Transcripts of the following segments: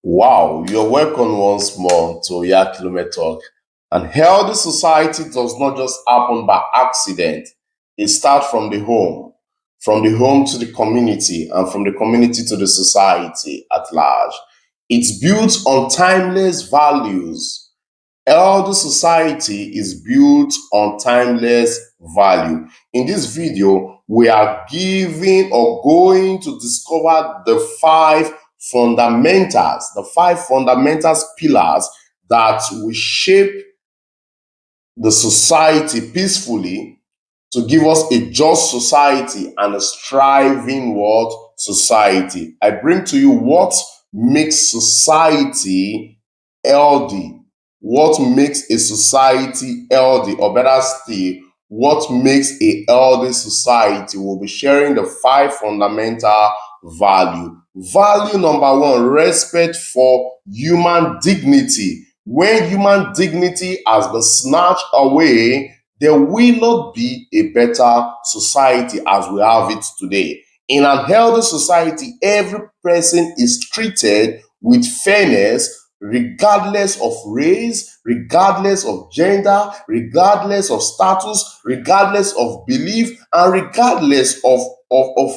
Wow, you're welcome once more to Kilometer Talk. And healthy society does not just happen by accident. It starts from the home to the community, and from the community to the society at large. It's built on timeless values. Elder society is built on timeless value. In this video, we are giving or going to discover the five fundamentals pillars that will shape the society peacefully to give us a just society and a striving world society. I bring to you what makes society healthy, what makes a society healthy, or better still, what makes a healthy society. We'll be sharing the five fundamental value. Value number one, respect for human dignity. When human dignity has been snatched away, there will not be a better society as we have it today. In an healthy society, every person is treated with fairness, regardless of race, regardless of gender, regardless of status, regardless of belief, and regardless of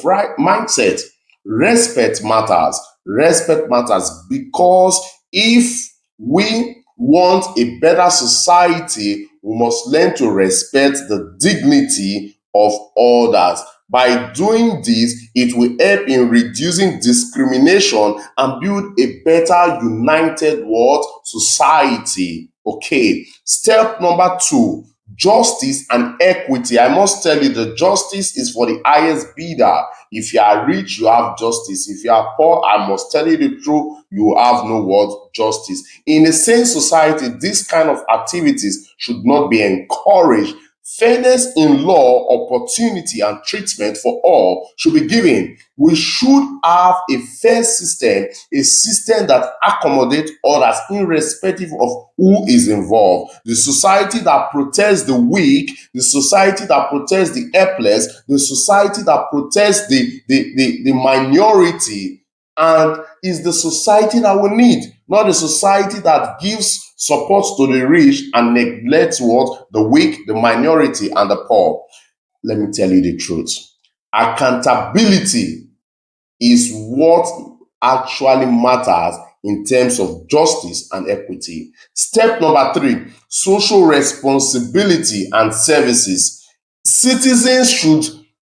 right mindset. Respect matters. Respect matters because if we want a better society, we must learn to respect the dignity of others. By doing this, it will help in reducing discrimination and build a better united world society. Okay, step number two, justice and equity. I must tell you, the justice is for the highest bidder. If you are rich, you have justice. If you are poor, I must tell you the truth, you have no word justice. In a sane society, this kind of activities should not be encouraged. Fairness in law, opportunity, and treatment for all should be given. We should have a fair system, a system that accommodates others irrespective of who is involved. The society that protects the weak, the society that protects the helpless, the society that protects the minority, and is the society that we need, not a society that gives support to the rich and neglects what? The weak, the minority, and the poor. Let me tell you the truth. Accountability is what actually matters in terms of justice and equity. Step number three, social responsibility and services. Citizens should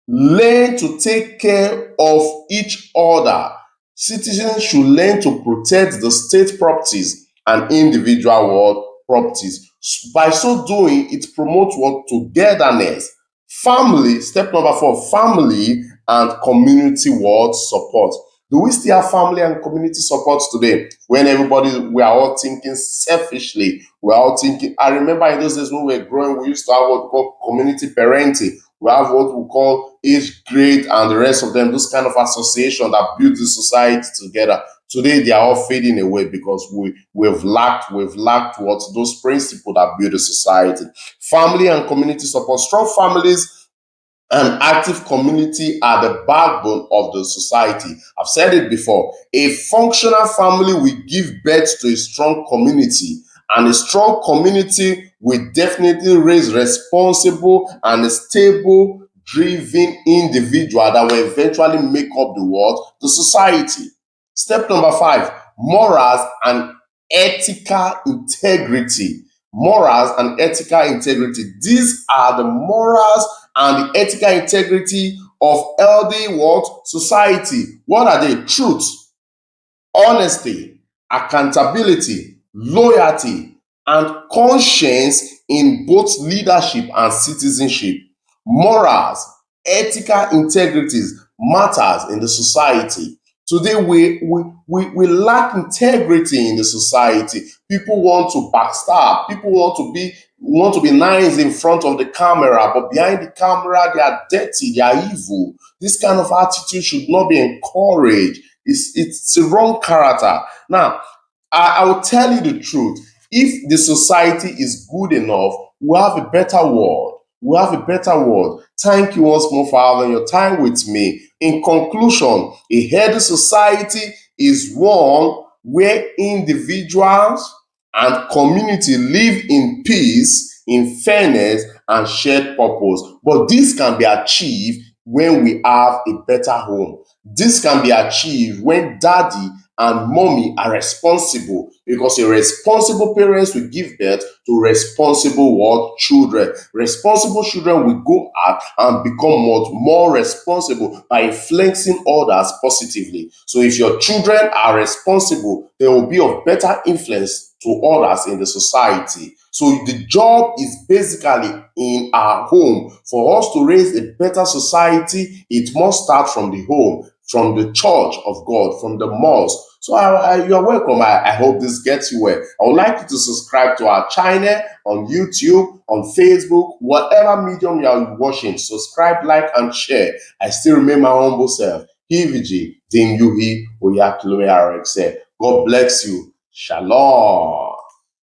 learn to take care of each other. Citizens should learn to protect the state properties and individual world properties. By so doing, it promotes what? Togetherness. Family, step number four, family and community world support. Do we still have family and community support today? When we are all thinking selfishly, we are all thinking. I remember in those days when we were growing, we used to have what we call community parenting. We have what we call age grade and the rest of them, those kind of association that build the society together. Today they are all fading away because we've lacked what those principles that build a society. Family and community support. Strong families and active community are the backbone of the society. I've said it before. A functional family will give birth to a strong community, and a strong community will definitely raise responsible and stable, driven individual that will eventually make up the world, the society. Step number five, morals and ethical integrity. Morals and ethical integrity. These are the morals and the ethical integrity of healthy world society. What are they? Truth, honesty, accountability, loyalty, and conscience in both leadership and citizenship. Morals, ethical integrities matters in the society. Today we lack integrity in the society. People want to backstab. People want to be nice in front of the camera, but behind the camera they are dirty, they are evil. This kind of attitude should not be encouraged. It's a wrong character. Now, I will tell you the truth. If the society is good enough, we'll have a better world. We'll have a better world. Thank you once more for having your time with me. In conclusion, a healthy society is one where individuals and community live in peace, in fairness, and shared purpose. But this can be achieved when we have a better home. This can be achieved when daddy and mommy are responsible, because a responsible parents will give birth to responsible what? Children. Responsible children will go out and become more responsible by influencing others positively. So if your children are responsible, they will be of better influence to others in the society. So the job is basically in our home. For us to raise a better society, it must start from the home, from the church of God, from the mosque. So you are welcome. I hope this gets you well. I would like you to subscribe to our channel on YouTube, on Facebook, whatever medium you are watching. Subscribe, like, and share. I still remain my humble self. Hiviji, Din Yuhi, Oyakilome RXA. God bless you. Shalom.